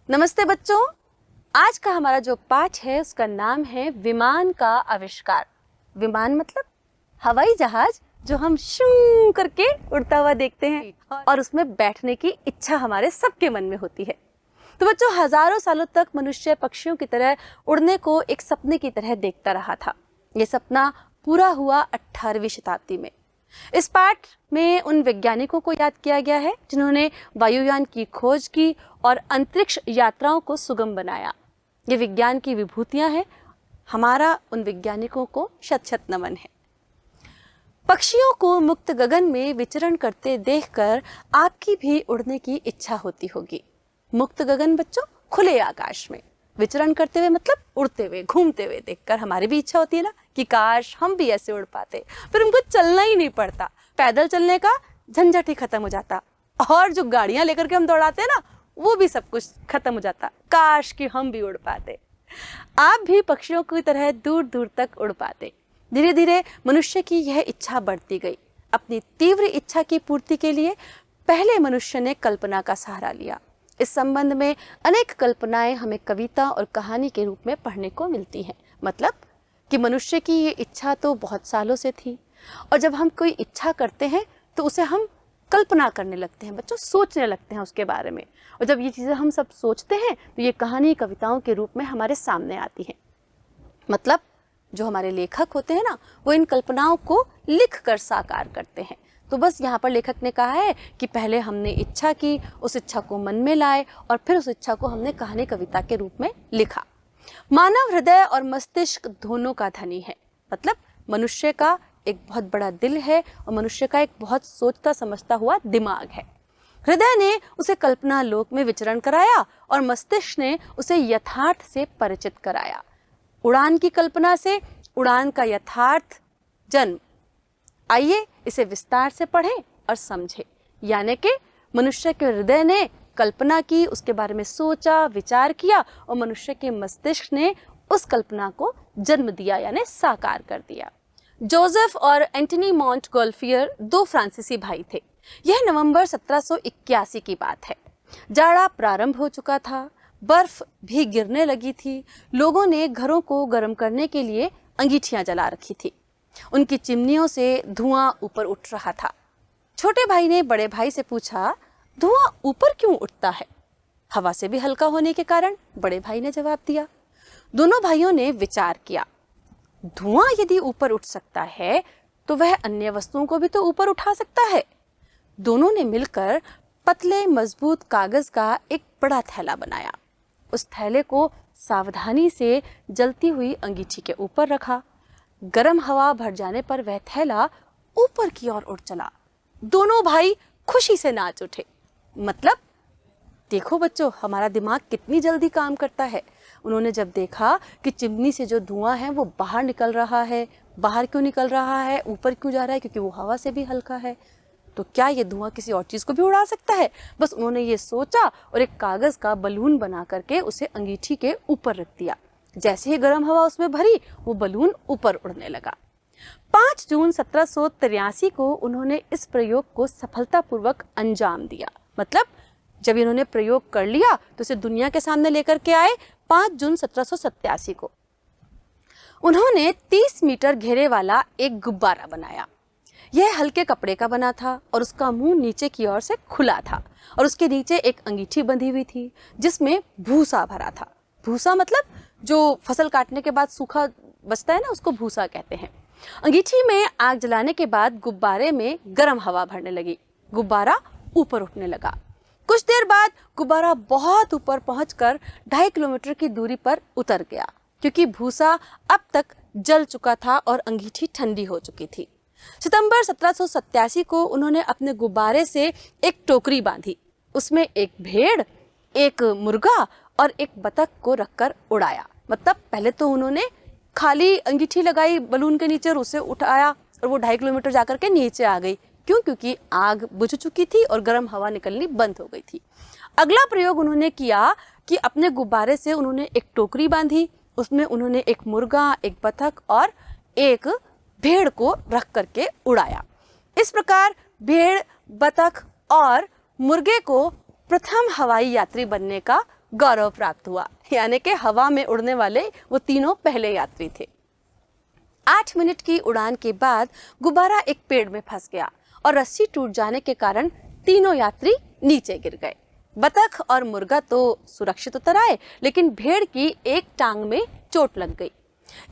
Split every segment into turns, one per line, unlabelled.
नमस्ते बच्चों। आज का हमारा जो पाठ है उसका नाम है विमान का आविष्कार। विमान मतलब हवाई जहाज जो हम शू करके उड़ता हुआ देखते हैं और उसमें बैठने की इच्छा हमारे सबके मन में होती है। तो बच्चों, हजारों सालों तक मनुष्य पक्षियों की तरह उड़ने को एक सपने की तरह देखता रहा था। ये सपना पूरा हुआ 18वीं शताब्दी में। इस पाठ में उन वैज्ञानिकों को याद किया गया है जिन्होंने वायुयान की खोज की और अंतरिक्ष यात्राओं को सुगम बनाया। ये विज्ञान की विभूतियां हैं। हमारा उन वैज्ञानिकों को शत शत नमन है। पक्षियों को मुक्त गगन में विचरण करते देखकर आपकी भी उड़ने की इच्छा होती होगी। मुक्त गगन बच्चों, खुले आकाश में विचरण करते हुए मतलब उड़ते हुए, घूमते हुए देखकर हमारी भी इच्छा होती है ना कि काश हम भी ऐसे उड़ पाते। फिर हमको चलना ही नहीं पड़ता, पैदल चलने का झंझट ही खत्म हो जाता और जो गाड़ियां लेकर के हम दौड़ाते हैं ना, वो भी सब कुछ खत्म हो जाता। काश कि हम भी उड़ पाते। आप भी पक्षियों की तरह दूर दूर तक उड़ पाते। धीरे धीरे मनुष्य की यह इच्छा बढ़ती गई। अपनी तीव्र इच्छा की पूर्ति के लिए पहले मनुष्य ने कल्पना का सहारा लिया। इस संबंध में अनेक कल्पनाएं हमें कविता और कहानी के रूप में पढ़ने को मिलती हैं। मतलब कि मनुष्य की ये इच्छा तो बहुत सालों से थी और जब हम कोई इच्छा करते हैं तो उसे हम कल्पना करने लगते हैं बच्चों, सोचने लगते हैं उसके बारे में। और जब ये चीज़ें हम सब सोचते हैं तो ये कहानी कविताओं के रूप में हमारे सामने आती है। मतलब जो हमारे लेखक होते हैं ना, वो इन कल्पनाओं को लिख कर साकार करते हैं। तो बस यहाँ पर लेखक ने कहा है कि पहले हमने इच्छा की, उस इच्छा को मन में लाए और फिर उस इच्छा को हमने कहानी कविता के रूप में लिखा। मानव हृदय और मस्तिष्क दोनों का धनी है। मतलब मनुष्य का एक बहुत बड़ा दिल है और मनुष्य का एक बहुत सोचता समझता हुआ दिमाग है। हृदय ने उसे कल्पना लोक में विचरण कराया और मस्तिष्क ने उसे यथार्थ से परिचित कराया। उड़ान की कल्पना से उड़ान का यथार्थ जन्म। आइए इसे विस्तार से पढ़ें और समझें। यानी कि मनुष्य के हृदय ने कल्पना की, उसके बारे में सोचा, विचार किया और मनुष्य के मस्तिष्क ने उस कल्पना को जन्म दिया यानी साकार कर दिया। जोसेफ और एंटनी मॉन्टगोल्फियर दो फ्रांसीसी भाई थे। यह नवंबर 1781 की बात है। जाड़ा प्रारंभ हो चुका था, बर्फ भी गिरने लगी थी। लोगों ने घरों को गर्म करने के लिए अंगीठियां जला रखी थी। उनकी चिमनियों से धुआं ऊपर उठ रहा था। छोटे भाई ने बड़े भाई से पूछा, धुआं ऊपर क्यों उठता है? हवा से भी हल्का होने के कारण, बड़े भाई ने जवाब दिया। दोनों भाइयों ने विचार किया, धुआं यदि ऊपर उठ सकता है तो वह अन्य वस्तुओं को भी तो ऊपर उठा सकता है। दोनों ने मिलकर पतले मजबूत कागज का एक बड़ा थैला बनाया। उस थैले को सावधानी से जलती हुई अंगीठी के ऊपर रखा। गर्म हवा भर जाने पर वह थैला ऊपर की ओर उड़ चला। दोनों भाई खुशी से नाच उठे। मतलब देखो बच्चों, हमारा दिमाग कितनी जल्दी काम करता है। उन्होंने जब देखा कि चिमनी से जो धुआं है वो बाहर निकल रहा है, बाहर क्यों निकल रहा है, ऊपर क्यों जा रहा है, क्योंकि वो हवा से भी हल्का है, तो क्या ये धुआं किसी और चीज को भी उड़ा सकता है? बस उन्होंने ये सोचा और एक कागज का बलून बना करके उसे अंगीठी के ऊपर रख दिया। जैसे ही गर्म हवा उसमें भरी, वो बलून ऊपर उड़ने लगा। 5 जून 1783 को उन्होंने इस प्रयोग को सफलतापूर्वक अंजाम दिया। मतलब जब इन्होंने प्रयोग कर लिया तो इसे दुनिया के सामने लेकर के आए 5 जून 1787 को। उन्होंने 30 मीटर घेरे वाला एक गुब्बारा बनाया। यह हल्के कपड़े का बना था और उसका मुंह नीचे की ओर से खुला था और उसके नीचे एक अंगीठी बंधी हुई थी जिसमें भूसा भरा था। भूसा मतलब जो फसल काटने के बाद सूखा बचता है ना, उसको भूसा कहते हैं। अंगीठी में आग जलाने के बाद गुब्बारे में गर्म हवा भरने लगी। गुब्बारा ऊपर उठने लगा। कुछ देर बाद गुब्बारा बहुत ऊपर पहुंचकर 2.5 किलोमीटर की दूरी पर उतर गया क्योंकि भूसा अब तक जल चुका था और अंगीठी ठंडी हो चुकी थी। सितंबर 1787 को उन्होंने अपने गुब्बारे से एक टोकरी बांधी। उसमें एक भेड़, एक मुर्गा और एक बतख को रखकर उड़ाया। मतलब पहले तो उन्होंने खाली अंगीठी लगाई बलून के नीचे और उसे उठाया और वो 2.5 किलोमीटर जाकर के नीचे आ गई। क्यों? क्योंकि आग बुझ चुकी थी और गर्म हवा निकलनी बंद हो गई थी। अगला प्रयोग उन्होंने किया कि अपने गुब्बारे से उन्होंने एक टोकरी बांधी। उसमें उन्होंने एक मुर्गा, एक बतख और एक भेड़ को रख करके उड़ाया। इस प्रकार भेड़, बतख और मुर्गे को प्रथम हवाई यात्री बनने का गौरव प्राप्त हुआ, यानी कि हवा में उड़ने वाले वो तीनों पहले यात्री थे। 8 मिनट की उड़ान के बाद गुब्बारा एक पेड़ में फंस गया और रस्सी टूट जाने के कारण तीनों यात्री नीचे गिर गए। बतख और मुर्गा तो सुरक्षित उतर आए, लेकिन भेड़ की एक टांग में चोट लग गई।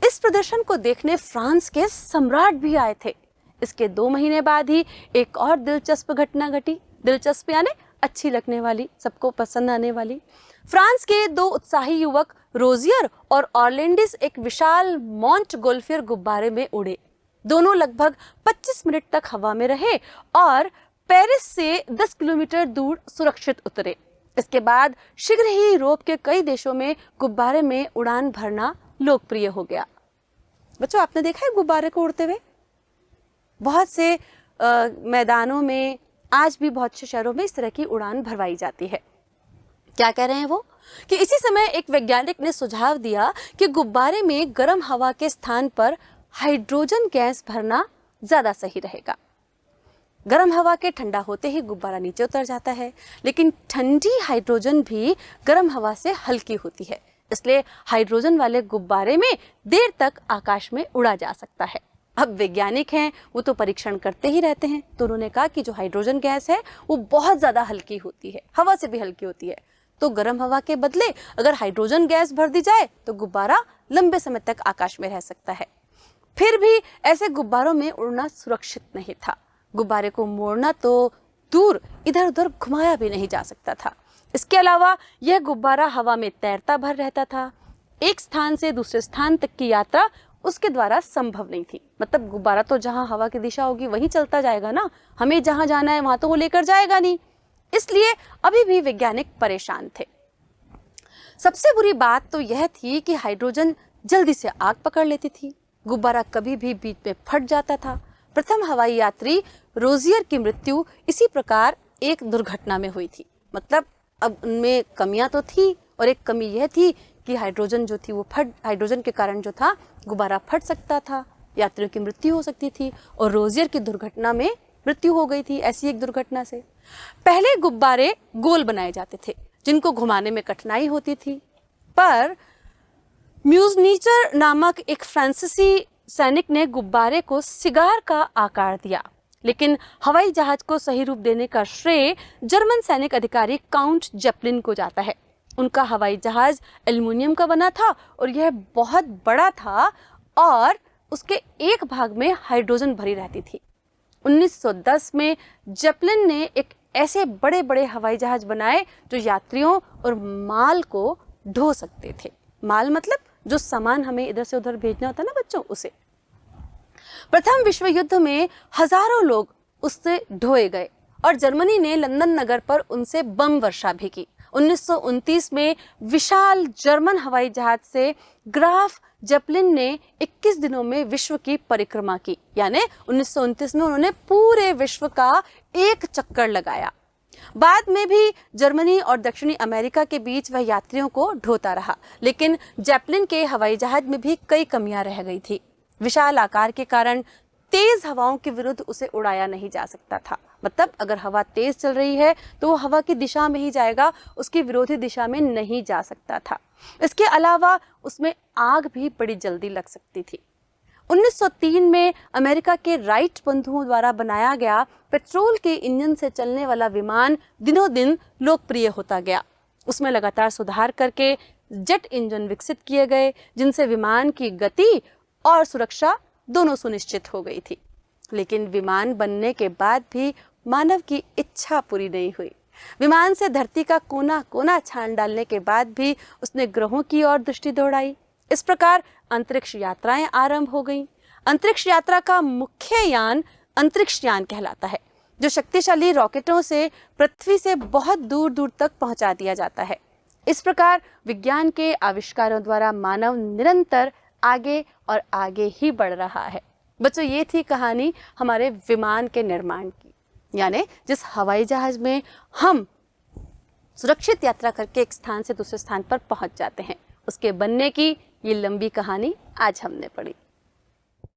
इस प्रदर्शन को देखने फ्रांस के सम्राट भी आए थे। इसके 2 महीने बाद ही एक और दिलचस्प घटना घटी। दिलचस्प यानी अच्छी लगने वाली, सबको पसंद आने वाली। फ्रांस के 2 उत्साही युवक रोजियर और ऑर्लेंडिस एक विशाल मोंटगोल्फियर गुब्बारे में उड़े। दोनों लगभग 25 मिनट तक हवा में रहे और पेरिस से 10 किलोमीटर दूर सुरक्षित उतरे। इसके बाद शीघ्र ही यूरोप के कई देशों में गुब्बारे में उड़ान भरना लोकप्रिय हो गया। बच्चों, आपने देखा है गुब्बारे को उड़ते हुए? बहुत से मैदानों में, आज भी बहुत से शहरों में इस तरह की उड़ान भरवाई जाती है। क्या कह रहे हैं वो? कि इसी समय एक वैज्ञानिक ने सुझाव दिया कि गुब्बारे में गर्म हवा के स्थान पर हाइड्रोजन गैस भरना ज्यादा सही रहेगा। गर्म हवा के ठंडा होते ही गुब्बारा नीचे उतर जाता है, लेकिन ठंडी हाइड्रोजन भी गर्म हवा से हल्की होती है, इसलिए हाइड्रोजन वाले गुब्बारे में देर तक आकाश में उड़ा जा सकता है। अब वैज्ञानिक हैं, वो तो परीक्षण करते ही रहते हैं, तो उन्होंने कहा कि जो हाइड्रोजन गैस है वो बहुत ज्यादा हल्की होती है, हवा से भी हल्की होती है, तो गर्म हवा के बदले अगर हाइड्रोजन गैस भर दी जाए तो गुब्बारा लंबे समय तक आकाश में रह सकता है। फिर भी ऐसे गुब्बारों में उड़ना सुरक्षित नहीं था। गुब्बारे को मोड़ना तो दूर, इधर उधर घुमाया भी नहीं जा सकता था। इसके अलावा यह गुब्बारा हवा में तैरता भर रहता था। एक स्थान से दूसरे स्थान तक की यात्रा उसके द्वारा संभव नहीं थी। मतलब गुब्बारा तो जहां हवा की दिशा होगी वहीं चलता जाएगा ना, हमें जहां जाना है वहां तो वो लेकर जाएगा नहीं। इसलिए अभी भी वैज्ञानिक परेशान थे। सबसे बुरी बात तो यह थी कि हाइड्रोजन जल्दी से आग पकड़ लेती थी। गुब्बारा कभी भी बीच में फट जाता था। प्रथम हवाई यात्री रोजियर की मृत्यु इसी प्रकार एक दुर्घटना में हुई थी। मतलब अब उनमें कमियां तो थी, और एक कमी यह थी कि हाइड्रोजन जो थी वो हाइड्रोजन के कारण जो था गुब्बारा फट सकता था, यात्रियों की मृत्यु हो सकती थी, और रोजियर की दुर्घटना में मृत्यु हो गई थी ऐसी एक दुर्घटना से। पहले गुब्बारे गोल बनाए जाते थे जिनको घुमाने में कठिनाई होती थी, पर म्यूजनीचर नामक एक फ्रांसीसी सैनिक ने गुब्बारे को सिगार का आकार दिया। लेकिन हवाई जहाज को सही रूप देने का श्रेय जर्मन सैनिक अधिकारी काउंट जेपलिन को जाता है। उनका हवाई जहाज एल्युमिनियम का बना था और यह बहुत बड़ा था और उसके एक भाग में हाइड्रोजन भरी रहती थी। 1910 में जेपलिन ने एक ऐसे बड़े बड़े हवाई जहाज बनाए जो यात्रियों और माल को ढो सकते थे। माल मतलब जो सामान हमें इधर से उधर भेजना होता है ना बच्चों, उसे। प्रथम विश्व युद्ध में हजारों लोग उससे ढोए गए और जर्मनी ने लंदन नगर पर उनसे बम वर्षा भी की। 1929 में विशाल जर्मन हवाई जहाज से ग्राफ जेपलिन ने 21 दिनों में विश्व की परिक्रमा की, यानी 1929 में उन्होंने पूरे विश्व का एक चक्कर लगाया। बाद में भी जर्मनी और दक्षिणी अमेरिका के बीच वह यात्रियों को ढोता रहा, लेकिन जेपलिन के हवाई जहाज में भी कई कमियां रह गई थी। विशाल आकार के कारण तेज हवाओं के विरुद्ध उसे उड़ाया नहीं जा सकता था। मतलब अगर हवा तेज चल रही है तो वो हवा की दिशा में ही जाएगा, उसकी विरोधी दिशा में नहीं जा सकता था। इसके अलावा उसमें आग भी बड़ी जल्दी लग सकती थी। 1903 में अमेरिका के राइट बंधुओं द्वारा बनाया गया पेट्रोल के इंजन से चलने वाला विमान दिनों दिन लोकप्रिय होता गया। उसमें लगातार सुधार करके जेट इंजन विकसित किए गए, जिनसे विमान की गति और सुरक्षा दोनों सुनिश्चित हो गई थी। लेकिन विमान बनने के बाद भी मानव की इच्छा पूरी नहीं हुई। विमान से धरती का कोना कोना छान डालने के बाद भी उसने ग्रहों की ओर दृष्टि दौड़ाई। इस प्रकार अंतरिक्ष यात्राएं आरंभ हो गईं। अंतरिक्ष यात्रा का मुख्य यान अंतरिक्ष यान कहलाता है, जो शक्तिशाली रॉकेटों से पृथ्वी से बहुत दूर दूर तक पहुंचा दिया जाता है। इस प्रकार विज्ञान के आविष्कारों द्वारा मानव निरंतर आगे और आगे ही बढ़ रहा है। बच्चों, ये थी कहानी हमारे विमान के निर्माण की, यानी जिस हवाई जहाज में हम सुरक्षित यात्रा करके एक स्थान से दूसरे स्थान पर पहुंच जाते हैं, उसके बनने की ये लंबी कहानी आज हमने पढ़ी।